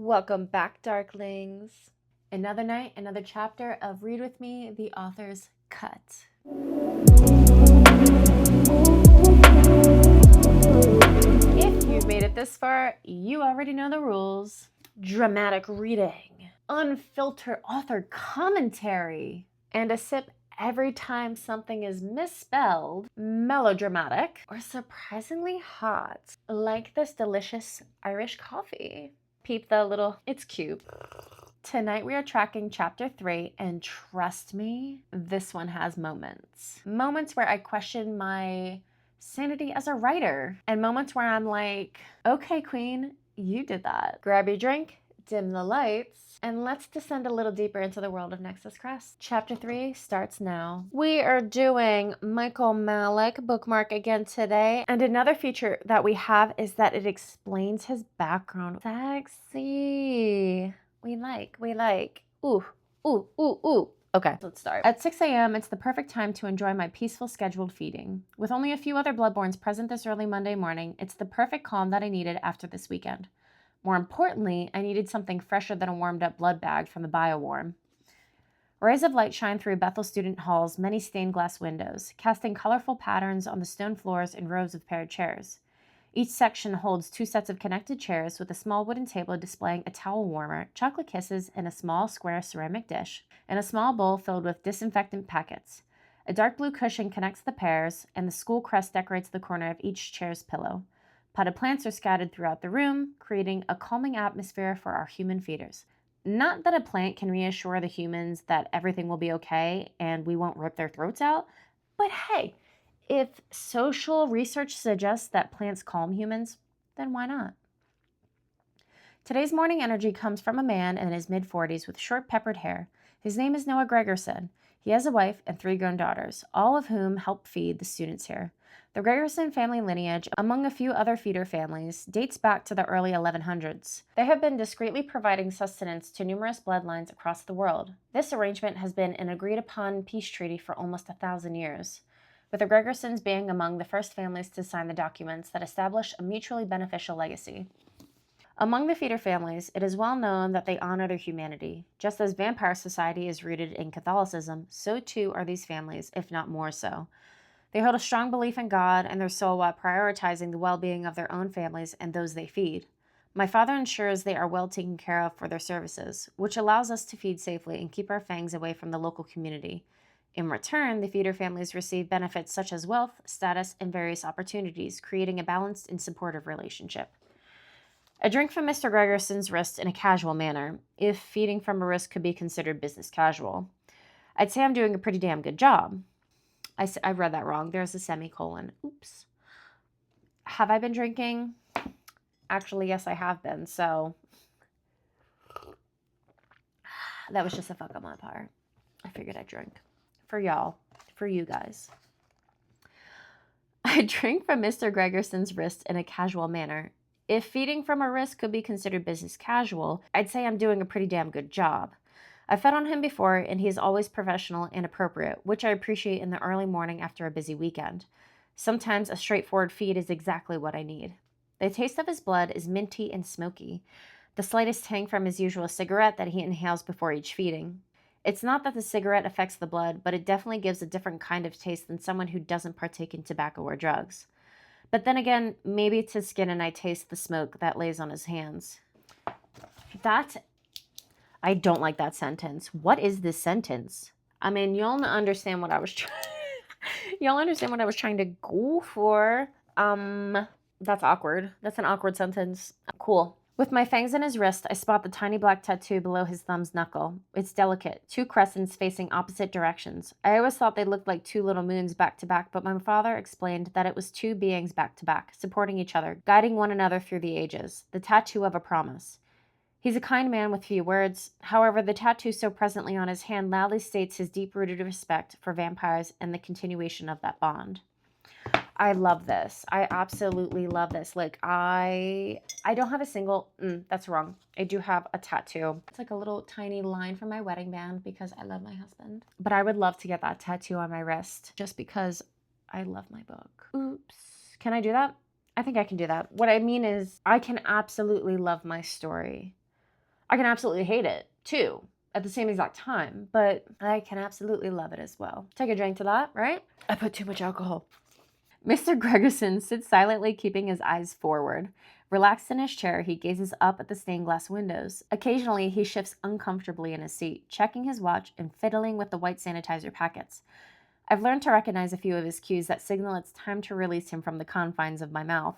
Welcome back, darklings. Another night, another chapter of Read With Me, the author's cut. If you've made it this far, you already know the rules. Dramatic reading, unfiltered author commentary, and a sip every time something is misspelled, melodramatic, or surprisingly hot, like this delicious Irish coffee. Peep the little, it's cute. Tonight we are tracking chapter 3, and trust me, this one has moments. Moments where I question my sanity as a writer, and moments where I'm like, okay, queen, you did that. Grab your drink, dim the lights, and let's descend a little deeper into the world of Nexus Crest. Chapter 3 starts now. We are doing Michael Malik bookmark again today, and another feature that we have is that it explains his background. Sexy. We like. Ooh. Okay, let's start. At 6 a.m., it's the perfect time to enjoy my peaceful scheduled feeding. With only a few other bloodborns present this early Monday morning, it's the perfect calm that I needed after this weekend. More importantly, I needed something fresher than a warmed-up blood bag from the BioWarm. Rays of light shine through Bethel Student Hall's many stained glass windows, casting colorful patterns on the stone floors and rows of paired chairs. Each section holds 2 sets of connected chairs with a small wooden table displaying a towel warmer, chocolate kisses in a small square ceramic dish, and a small bowl filled with disinfectant packets. A dark blue cushion connects the pairs, and the school crest decorates the corner of each chair's pillow. Potted plants are scattered throughout the room, creating a calming atmosphere for our human feeders. Not that a plant can reassure the humans that everything will be okay and we won't rip their throats out, but hey, if social research suggests that plants calm humans, then why not? Today's morning energy comes from a man in his mid-40s with short peppered hair. His name is Noah Gregerson. He has a wife and 3 grown daughters, all of whom help feed the students here. The Gregerson family lineage, among a few other feeder families, dates back to the early 1100s. They have been discreetly providing sustenance to numerous bloodlines across the world. This arrangement has been an agreed-upon peace treaty for almost 1,000 years, with the Gregersons being among the first families to sign the documents that establish a mutually beneficial legacy. Among the feeder families, it is well known that they honor their humanity. Just as vampire society is rooted in Catholicism, so too are these families, if not more so. They hold a strong belief in God and their soul while prioritizing the well-being of their own families and those they feed. My father ensures they are well taken care of for their services, which allows us to feed safely and keep our fangs away from the local community. In return, the feeder families receive benefits such as wealth, status, and various opportunities, creating a balanced and supportive relationship. A drink from Mr. Gregerson's wrist in a casual manner, if feeding from a wrist could be considered business casual. I'd say I'm doing a pretty damn good job. I read that wrong. There's a semicolon. Oops. Have I been drinking? Actually, yes, I have been. So that was just a fuck on my part. I figured I'd drink. For y'all. For you guys. I drink from Mr. Gregerson's wrist in a casual manner. If feeding from a wrist could be considered business casual, I'd say I'm doing a pretty damn good job. I've fed on him before, and he is always professional and appropriate, which I appreciate in the early morning after a busy weekend. Sometimes a straightforward feed is exactly what I need. The taste of his blood is minty and smoky, the slightest tang from his usual cigarette that he inhales before each feeding. It's not that the cigarette affects the blood, but it definitely gives a different kind of taste than someone who doesn't partake in tobacco or drugs. But then again, maybe it's his skin and I taste the smoke that lays on his hands. I don't like that sentence. What is this sentence? I mean, y'all understand what I was y'all understand what I was trying to go for. That's awkward. That's an awkward sentence. Cool. With my fangs in his wrist, I spot the tiny black tattoo below his thumb's knuckle. It's delicate, 2 crescents facing opposite directions. I always thought they looked like 2 little moons back to back, but my father explained that it was 2 beings back to back, supporting each other, guiding one another through the ages. The tattoo of a promise. He's a kind man with few words. However, the tattoo so presently on his hand loudly states his deep-rooted respect for vampires and the continuation of that bond. I love this. I absolutely love this. Like, I don't have a single... that's wrong. I do have a tattoo. It's like a little tiny line from my wedding band because I love my husband. But I would love to get that tattoo on my wrist just because I love my book. Oops. Can I do that? I think I can do that. What I mean is I can absolutely love my story. I can absolutely hate it too at the same exact time, but I can absolutely love it as well. Take a drink to that, right? I put too much alcohol. Mr. Gregerson sits silently, keeping his eyes forward. Relaxed in his chair, he gazes up at the stained glass windows. Occasionally, he shifts uncomfortably in his seat, checking his watch and fiddling with the white sanitizer packets. I've learned to recognize a few of his cues that signal it's time to release him from the confines of my mouth.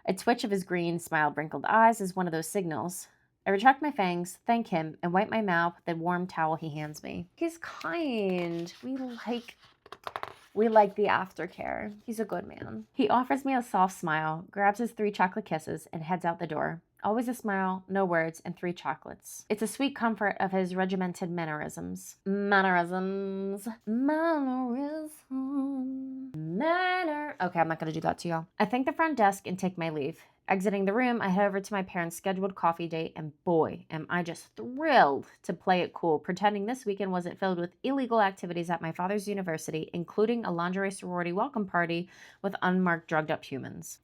A twitch of his green, smiled, wrinkled eyes is one of those signals. I retract my fangs, thank him, and wipe my mouth with the warm towel he hands me. He's kind. We like the aftercare. He's a good man. He offers me a soft smile, grabs his 3 chocolate kisses, and heads out the door. Always a smile, no words, and 3 chocolates. It's a sweet comfort of his regimented mannerisms. Mannerisms. Okay, I'm not gonna do that to y'all. I thank the front desk and take my leave. Exiting the room, I head over to my parents' scheduled coffee date, and boy, am I just thrilled to play it cool, pretending this weekend wasn't filled with illegal activities at my father's university, including a lingerie sorority welcome party with unmarked drugged-up humans.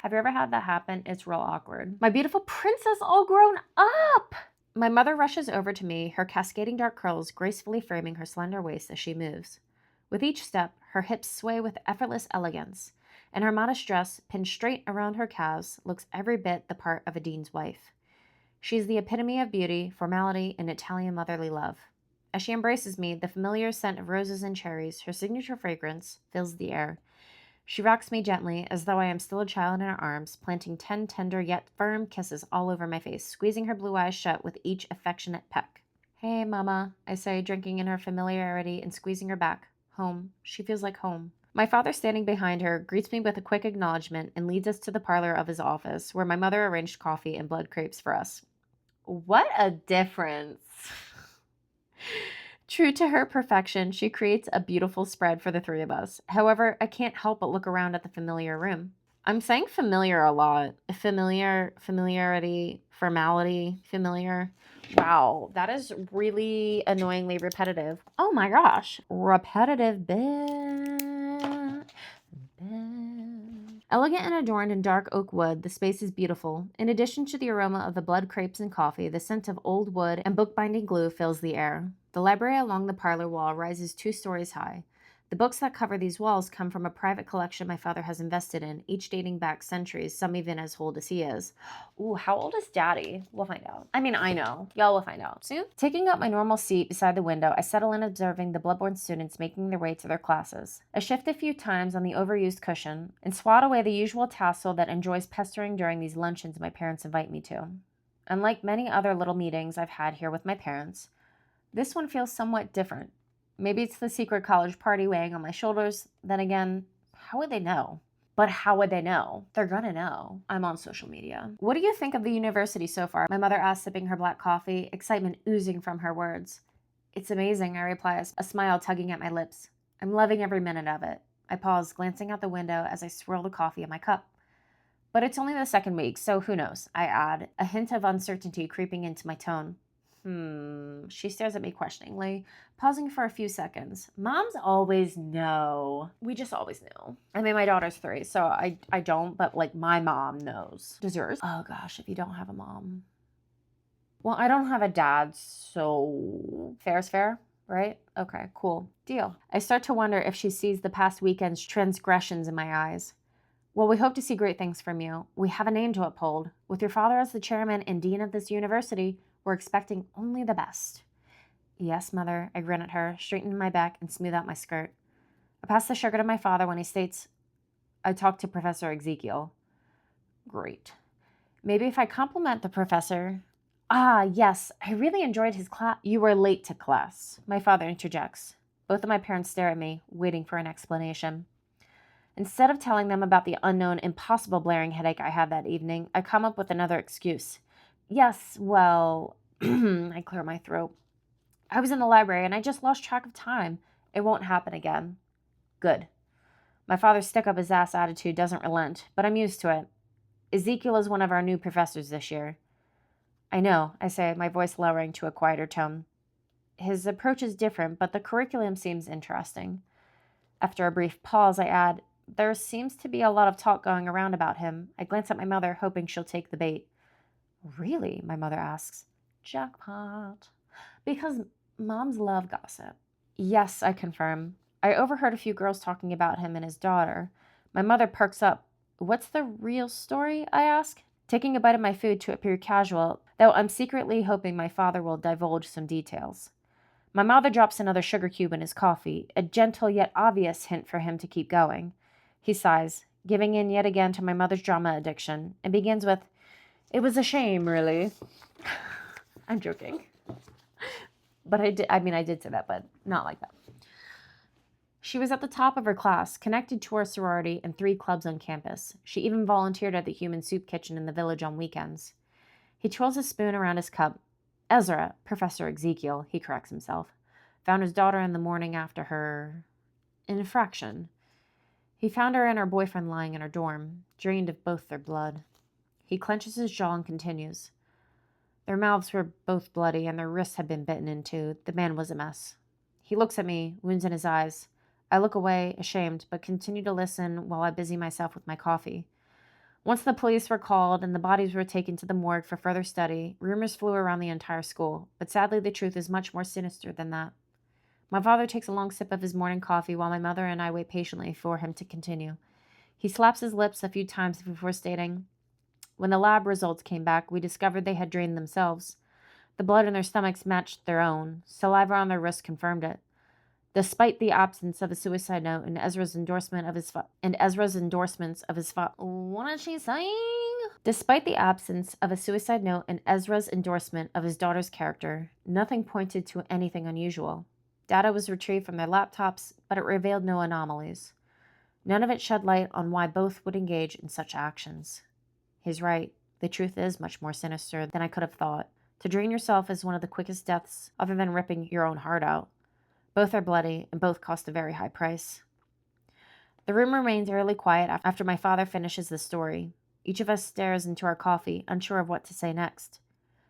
Have you ever had that happen? It's real awkward. My beautiful princess all grown up! My mother rushes over to me, her cascading dark curls gracefully framing her slender waist as she moves. With each step, her hips sway with effortless elegance, and her modest dress, pinned straight around her calves, looks every bit the part of a dean's wife. She's the epitome of beauty, formality, and Italian motherly love. As she embraces me, the familiar scent of roses and cherries, her signature fragrance, fills the air. She rocks me gently, as though I am still a child in her arms, planting 10 tender yet firm kisses all over my face, squeezing her blue eyes shut with each affectionate peck. Hey, Mama, I say, drinking in her familiarity and squeezing her back. Home. She feels like home. My father, standing behind her, greets me with a quick acknowledgement and leads us to the parlor of his office, where my mother arranged coffee and blood crepes for us. What a difference! True to her perfection, she creates a beautiful spread for the 3 of us. However, I can't help but look around at the familiar room. I'm saying familiar a lot. Familiar, familiarity, formality, familiar. Wow, that is really annoyingly repetitive. Oh my gosh. Repetitive bit. Elegant and adorned in dark oak wood, the space is beautiful. In addition to the aroma of the blood crepes and coffee, the scent of old wood and bookbinding glue fills the air. The library along the parlor wall rises 2 stories high. The books that cover these walls come from a private collection my father has invested in, each dating back centuries, some even as old as he is. Ooh, how old is Daddy? We'll find out. I mean, I know. Y'all will find out soon. Taking up my normal seat beside the window, I settle in observing the bloodborne students making their way to their classes. I shift a few times on the overused cushion and swat away the usual tassel that enjoys pestering during these luncheons my parents invite me to. Unlike many other little meetings I've had here with my parents, this one feels somewhat different. Maybe it's the secret college party weighing on my shoulders. Then again, how would they know? But how would they know? They're gonna know. I'm on social media. What do you think of the university so far? My mother asks, sipping her black coffee, excitement oozing from her words. It's amazing, I reply, a smile tugging at my lips. I'm loving every minute of it. I pause, glancing out the window as I swirl the coffee in my cup. But it's only the 2nd week, so who knows, I add, a hint of uncertainty creeping into my tone. She stares at me questioningly, pausing for a few seconds. Moms always know. We just always knew. I mean, my daughter's 3, so I don't, but like my mom knows. Does yours? Oh gosh, if you don't have a mom. Well, I don't have a dad, so fair's fair, right? Okay, cool. Deal. I start to wonder if she sees the past weekend's transgressions in my eyes. Well, we hope to see great things from you. We have a name to uphold. With your father as the chairman and dean of this university, we're expecting only the best. Yes, Mother, I grin at her, straighten my back, and smooth out my skirt. I pass the sugar to my father when he states, I talked to Professor Ezekiel. Great. Maybe if I compliment the professor. Ah, yes, I really enjoyed his class. You were late to class, my father interjects. Both of my parents stare at me, waiting for an explanation. Instead of telling them about the unknown, impossible blaring headache I had that evening, I come up with another excuse. Yes, well, I clear my throat. I was in the library and I just lost track of time. It won't happen again. Good. My father's stick-up-his-ass attitude doesn't relent, but I'm used to it. Ezekiel is one of our new professors this year. I know, I say, my voice lowering to a quieter tone. His approach is different, but the curriculum seems interesting. After a brief pause, I add, there seems to be a lot of talk going around about him. I glance at my mother, hoping she'll take the bait. Really? My mother asks. Jackpot. Because moms love gossip. Yes, I confirm. I overheard a few girls talking about him and his daughter. My mother perks up. What's the real story? I ask, taking a bite of my food to appear casual, though I'm secretly hoping my father will divulge some details. My mother drops another sugar cube in his coffee, a gentle yet obvious hint for him to keep going. He sighs, giving in yet again to my mother's drama addiction, and begins with, "It was a shame, really." I'm joking. But I did say that, but not like that. She was at the top of her class, connected to our sorority and 3 clubs on campus. She even volunteered at the human soup kitchen in the village on weekends. He twirls his spoon around his cup. Ezra, Professor Ezekiel, he corrects himself, found his daughter in the morning after her infraction. He found her and her boyfriend lying in her dorm, drained of both their blood. He clenches his jaw and continues. Their mouths were both bloody and their wrists had been bitten into. The man was a mess. He looks at me, wounds in his eyes. I look away, ashamed, but continue to listen while I busy myself with my coffee. Once the police were called and the bodies were taken to the morgue for further study, rumors flew around the entire school, but sadly the truth is much more sinister than that. My father takes a long sip of his morning coffee while my mother and I wait patiently for him to continue. He slaps his lips a few times before stating, when the lab results came back, we discovered they had drained themselves. The blood in their stomachs matched their own. Saliva on their wrists confirmed it. Despite the absence of a suicide note and Ezra's endorsement of his endorsements of his what is she saying? Despite the absence of a suicide note and Ezra's endorsement of his daughter's character, nothing pointed to anything unusual. Data was retrieved from their laptops, but it revealed no anomalies. None of it shed light on why both would engage in such actions. He's right. The truth is much more sinister than I could have thought. To drain yourself is one of the quickest deaths, other than ripping your own heart out. Both are bloody, and both cost a very high price. The room remains eerily quiet after my father finishes the story. Each of us stares into our coffee, unsure of what to say next.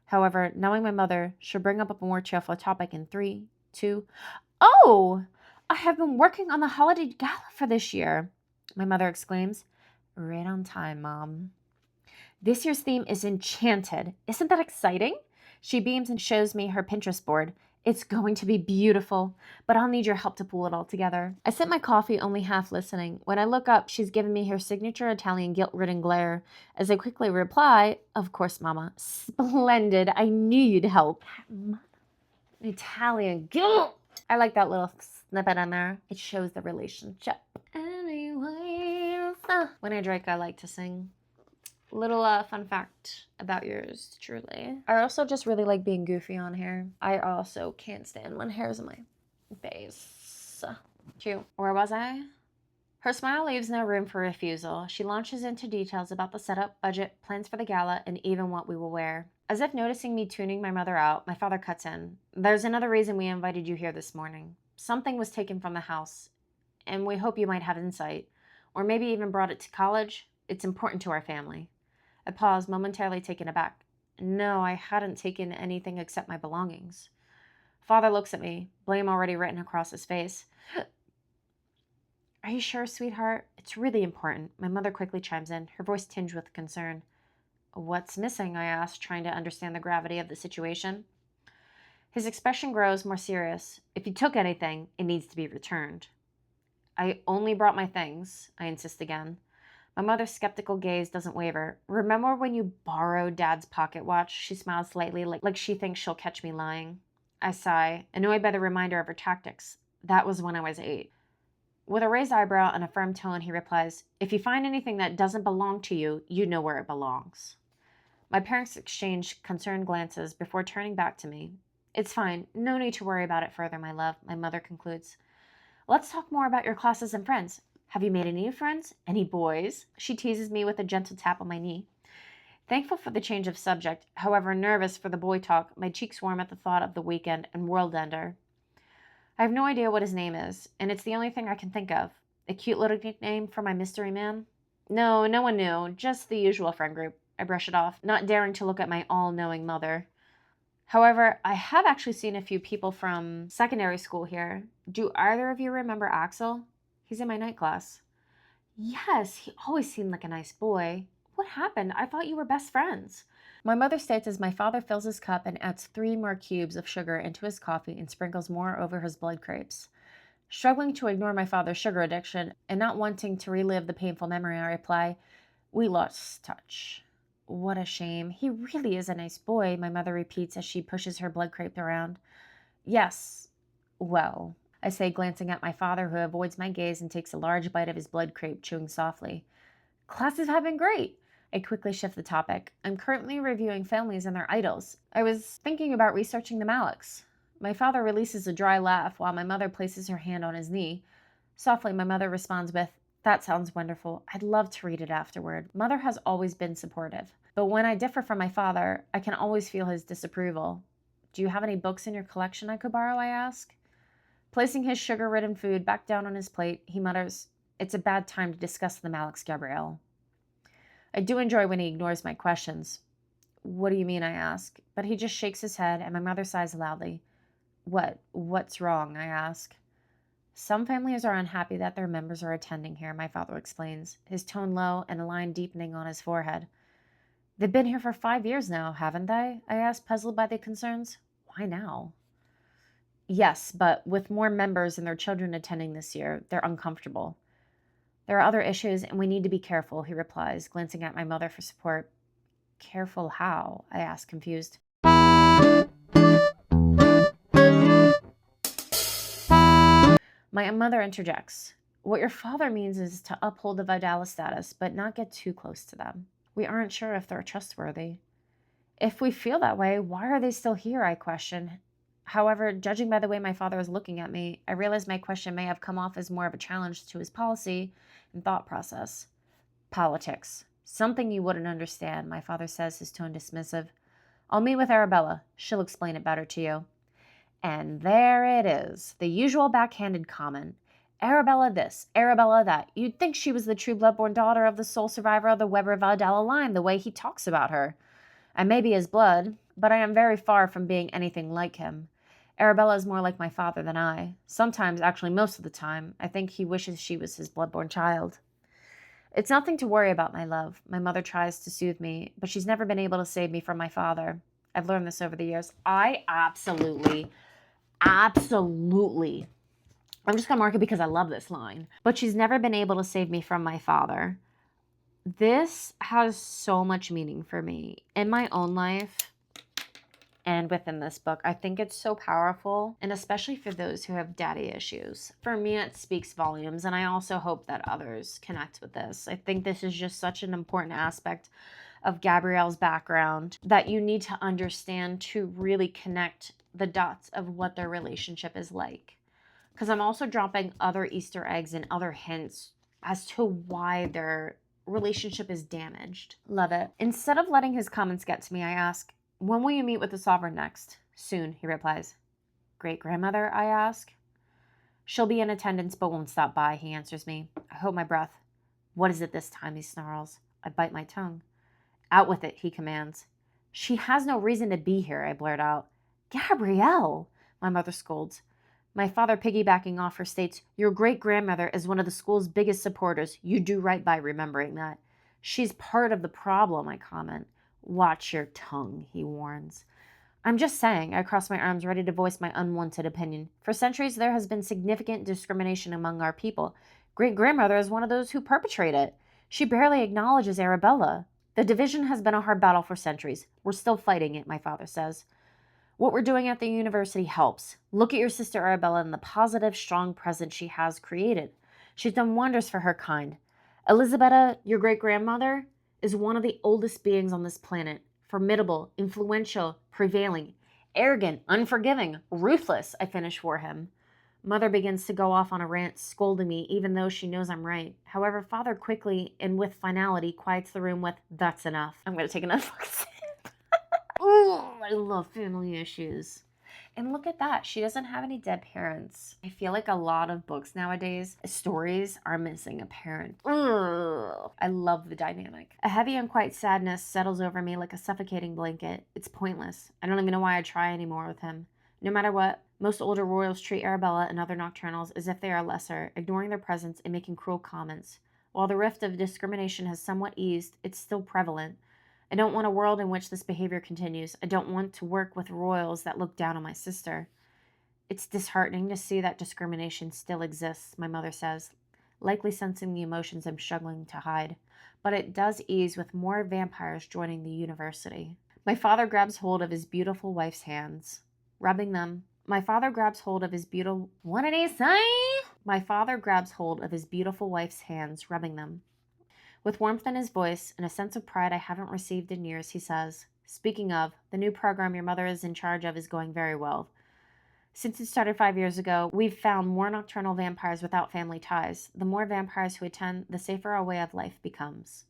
However, knowing my mother, she'll bring up a more cheerful topic in 3, 2... Oh! I have been working on the holiday gala for this year, my mother exclaims. Right on time, Mom. This year's theme is Enchanted. Isn't that exciting? She beams and shows me her Pinterest board. It's going to be beautiful, but I'll need your help to pull it all together. I sip my coffee, only half listening. When I look up, she's given me her signature Italian guilt-ridden glare. As I quickly reply, of course, Mama. Splendid. I knew you'd help. Italian guilt. I like that little snippet in there. It shows the relationship. Anyways, when I drink, I like to sing. Little fun fact about yours truly. I also just really like being goofy on hair. I also can't stand when hair's in my face. Cute. Where was I? Her smile leaves no room for refusal. She launches into details about the setup, budget, plans for the gala, and even what we will wear. As if noticing me tuning my mother out, my father cuts in. There's another reason we invited you here this morning. Something was taken from the house, and we hope you might have insight. Or maybe even brought it to college. It's important to our family. I paused, momentarily taken aback. No, I hadn't taken anything except my belongings. Father looks at me, blame already written across his face. Are you sure, sweetheart? It's really important. My mother quickly chimes in, her voice tinged with concern. What's missing? I asked, trying to understand the gravity of the situation. His expression grows more serious. If you took anything, it needs to be returned. I only brought my things, I insist again. My mother's skeptical gaze doesn't waver. Remember when you borrowed Dad's pocket watch? She smiles slightly, like she thinks she'll catch me lying. I sigh, annoyed by the reminder of her tactics. That was when I was 8. With a raised eyebrow and a firm tone, he replies, if you find anything that doesn't belong to you, you know where it belongs. My parents exchange concerned glances before turning back to me. It's fine. No need to worry about it further, my love, my mother concludes. Let's talk more about your classes and friends. Have you made any new friends? Any boys? She teases me with a gentle tap on my knee. Thankful for the change of subject, however nervous for the boy talk, my cheeks warm at the thought of the weekend and world ender. I have no idea what his name is, and it's the only thing I can think of. A cute little nickname for my mystery man? No, no one knew, just the usual friend group. I brush it off, not daring to look at my all-knowing mother. However, I have actually seen a few people from secondary school here. Do either of you remember Axel? He's in my night class. Yes, he always seemed like a nice boy. What happened? I thought you were best friends. My mother states as my father fills his cup and adds 3 more cubes of sugar into his coffee and sprinkles more over his blood crepes. Struggling to ignore my father's sugar addiction and not wanting to relive the painful memory, I reply, "We lost touch." "What a shame. He really is a nice boy," my mother repeats as she pushes her blood crepe around. "Yes, well," I say, glancing at my father, who avoids my gaze and takes a large bite of his blood crepe, chewing softly. "Classes have been great." I quickly shift the topic. "I'm currently reviewing families and their idols. I was thinking about researching the Maliks." My father releases a dry laugh while my mother places her hand on his knee. Softly, my mother responds with, "That sounds wonderful. I'd love to read it afterward." Mother has always been supportive, but when I differ from my father, I can always feel his disapproval. "Do you have any books in your collection I could borrow?" I ask. Placing his sugar-ridden food back down on his plate, he mutters, "It's a bad time to discuss the Maliks, Gabrielle." I do enjoy when he ignores my questions. "What do you mean?" I ask, but he just shakes his head and my mother sighs loudly. What's wrong?" I ask. "Some families are unhappy that their members are attending here," my father explains, his tone low and a line deepening on his forehead. "They've been here for 5 years now, haven't they?" I ask, puzzled by the concerns. "Why now?" "Yes, but with more members and their children attending this year, they're uncomfortable. There are other issues and we need to be careful," he replies, glancing at my mother for support. "Careful how?" I ask, confused. My mother interjects. "What your father means is to uphold the Vidala status, but not get too close to them. We aren't sure if they're trustworthy." "If we feel that way, why are they still here?" I question. However, judging by the way my father is looking at me, I realize my question may have come off as more of a challenge to his policy and thought process. "Politics. Something you wouldn't understand," my father says, his tone dismissive. "I'll meet with Arabella. She'll explain it better to you." And there it is, the usual backhanded comment. Arabella this, Arabella that. You'd think she was the true bloodborne daughter of the sole survivor of the Weber-Vidala line, the way he talks about her. I may be his blood, but I am very far from being anything like him. Arabella is more like my father than I. Sometimes, actually most of the time, I think he wishes she was his bloodborne child. "It's nothing to worry about, my love." My mother tries to soothe me, but she's never been able to save me from my father. I've learned this over the years. I absolutely, I'm just going to mark it because I love this line. "But she's never been able to save me from my father." This has so much meaning for me in my own life and within this book. I think it's so powerful, and especially for those who have daddy issues. For me, it speaks volumes, and I also hope that others connect with this. I think this is just such an important aspect of Gabrielle's background that you need to understand to really connect the dots of what their relationship is like. Because I'm also dropping other Easter eggs and other hints as to why their relationship is damaged. Love it. Instead of letting his comments get to me, I ask, "When will you meet with the sovereign next?" "Soon," he replies. "Great-grandmother?" I ask. "She'll be in attendance but won't stop by," he answers me. I hold my breath. "What is it this time?" he snarls. I bite my tongue. "Out with it," he commands. "She has no reason to be here," I blurt out. "Gabrielle!" my mother scolds. My father, piggybacking off her, states, "Your great-grandmother is one of the school's biggest supporters. You do right by remembering that." "She's part of the problem," I comment. "Watch your tongue," he warns. "I'm just saying," I cross my arms, ready to voice my unwanted opinion. "For centuries, there has been significant discrimination among our people. Great-grandmother is one of those who perpetrate it. She barely acknowledges Arabella. The division has been a hard battle for centuries. We're still fighting it," my father says. "What we're doing at the university helps. Look at your sister Arabella and the positive, strong presence she has created. She's done wonders for her kind. Elisabetta, your great-grandmother, is one of the oldest beings on this planet. Formidable, influential, prevailing, arrogant, unforgiving, ruthless," I finish for him. Mother begins to go off on a rant, scolding me, even though she knows I'm right. However, father quickly and with finality quiets the room with, "That's enough." I'm going to take another fucking sip. Ooh, I love family issues. And look at that. She doesn't have any dead parents. I feel like a lot of books nowadays, stories are missing a parent. Ugh. I love the dynamic. A heavy and quiet sadness settles over me like a suffocating blanket. It's pointless. I don't even know why I try anymore with him. No matter what, most older royals treat Arabella and other nocturnals as if they are lesser, ignoring their presence and making cruel comments. While the rift of discrimination has somewhat eased, it's still prevalent. I don't want a world in which this behavior continues. I don't want to work with royals that look down on my sister. It's disheartening to see that discrimination still exists, my mother says, likely sensing the emotions I'm struggling to hide. But it does ease with more vampires joining the university. My father grabs hold of his beautiful wife's hands, rubbing them. My father grabs hold of his beautiful... What did he say? My father grabs hold of his beautiful wife's hands, rubbing them. With warmth in his voice and a sense of pride I haven't received in years, he says, "Speaking of, the new program your mother is in charge of is going very well. Since it started 5 years ago, we've found more nocturnal vampires without family ties. The more vampires who attend, the safer our way of life becomes."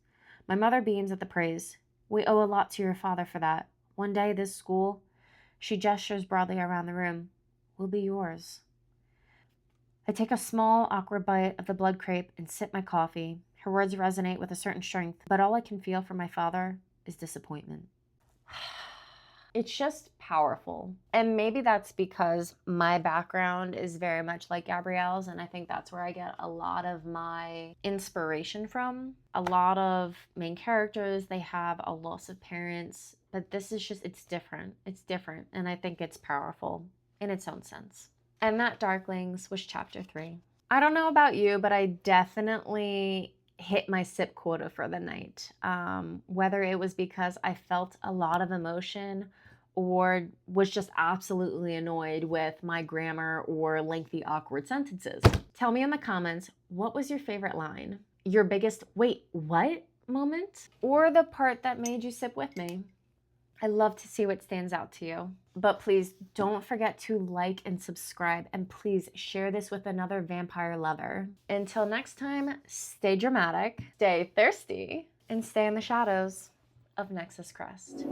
My mother beams at the praise. "We owe a lot to your father for that. One day this school," she gestures broadly around the room, "will be yours." I take a small, awkward bite of the blood crepe and sip my coffee. Her words resonate with a certain strength, but all I can feel from my father is disappointment. It's just powerful. And maybe that's because my background is very much like Gabrielle's, and I think that's where I get a lot of my inspiration from. A lot of main characters, they have a loss of parents, but this is just, it's different. It's different, and I think it's powerful in its own sense. And that, Darklings, was chapter 3. I don't know about you, but I definitely hit my sip quota for the night. Whether it was because I felt a lot of emotion or was just absolutely annoyed with my grammar or lengthy, awkward sentences. Tell me in the comments, what was your favorite line? Your biggest, wait, what moment? Or the part that made you sip with me? I love to see what stands out to you. But please don't forget to like and subscribe, and please share this with another vampire lover. Until next time, stay dramatic, stay thirsty, and stay in the shadows of Nexus Crest.